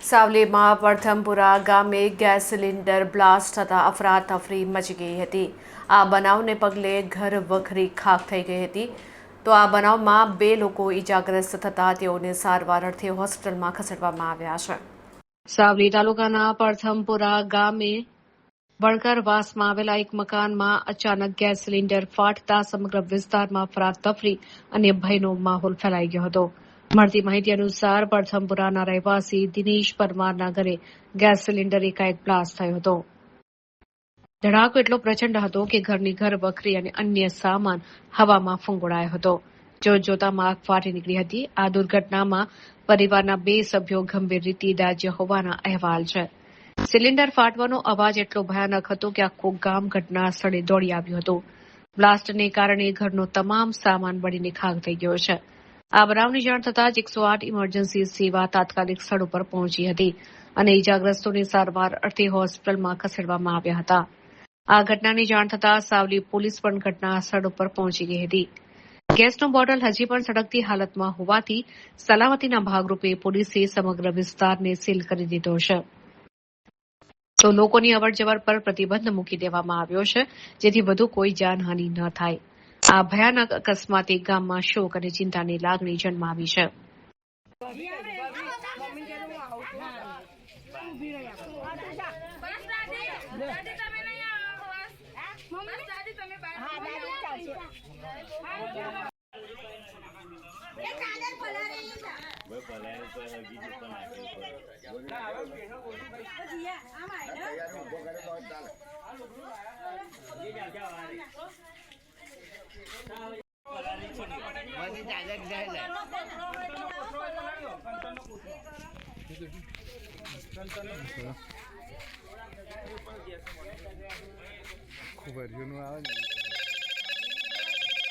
સાવલીમાં પ્રથમપુરા ગામે gas cylinder blast થતાં અફરાતફરી મચી ગઈ હતી। આ બનાવને પગલે ઘર વખરી ખાખ થઈ ગઈ હતી। તો આ બનાવમાં 2 લોકો ઈજાગ્રસ્ત થતાં તેઓને સારવાર અર્થે હોસ્પિટલમાં ખસેડવામાં આવ્યા છે। સાવલી તાલુકાના પ્રથમપુરા ગામે વણકરવાસમાં આવેલા એક મકાનમાં અચાનક ગેસ સિલિન્ડર ફાટતા સમગ્ર વિસ્તારમાં અફરાતફરી અને ભયનો માહોલ ફેલાઈ ગયો હતો। મળતી માહિતી અનુસાર પ્રથમપુરાના રહેવાસી દિનેશ પરમારના ઘરે ગેસ સિલિન્ડર એકાએક બ્લાસ્ટ થયો હતો। ધડાકો એટલો પ્રચંડ હતો કે ઘરની ઘર વખરી અને અન્ય સામાન હવામાં ફંગોળાયો હતો। જોતજોતામાં આગ ફાટી નીકળી હતી। આ દુર્ઘટનામાં પરિવારના 2 સભ્યો ગંભીર રીતે દાઝ્યા હોવાના અહેવાલ છે। સિલિન્ડર ફાટવાનો અવાજ એટલો ભયાનક હતો કે આખું ગામ ઘટના સ્થળે દોડી આવ્યું હતું। બ્લાસ્ટને કારણે ઘરનો તમામ સામાન બળીને ખાખ થઈ ગયો છે। આ બનાવની જાણ થતાં જ 108 ઇમરજન્સી સેવા તાત્કાલિક સ્થળ ઉપર પહોંચી હતી અને ઈજાગ્રસ્તોને સારવાર અર્થે હોસ્પિટલમાં ખસેડવામાં આવ્યા હતા। આ ઘટનાની જાણ થતાં સાવલી પોલીસ પણ ઘટના સ્થળ ઉપર પહોંચી ગઈ હતી। ગેસનો બોટલ હજી પણ સળગતી હાલતમાં હોવાથી સલામતીના ભાગરૂપે પોલીસે સમગ્ર વિસ્તારને સીલ કરી દીધો છે। તો લોકોની અવરજવર પર પ્રતિબંધ મૂકી દેવામાં આવ્યો છે જેથી વધુ કોઈ જાનહાનિ ન થાય। આ ભયાનક અકસ્માતે ગામમાં શોક અને ચિંતાની લાગણી જન્માવી છે।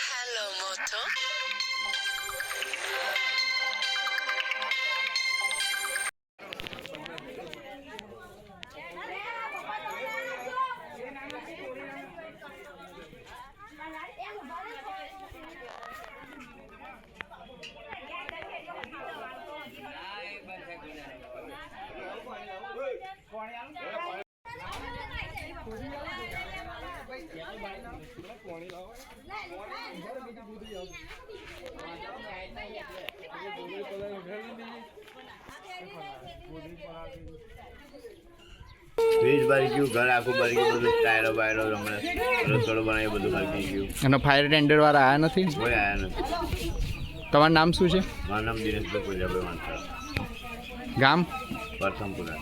Hello, Moto. ફ્રીજ બારી ગયું, ઘર આખું બારી ગયું, બધું ટાયરો બાયરો હમણાં રસોડો બનાવી બધું ખાઈ ગયું। અને ફાયર ટેન્ડર વાળા આવ્યા નથી? કોઈ આવ્યા નથી। તમારું નામ શું છે? મારું નામ દિનેશભાઈ પૂજાભાઈ માનસરા, ગામ? પ્રથમપુરા।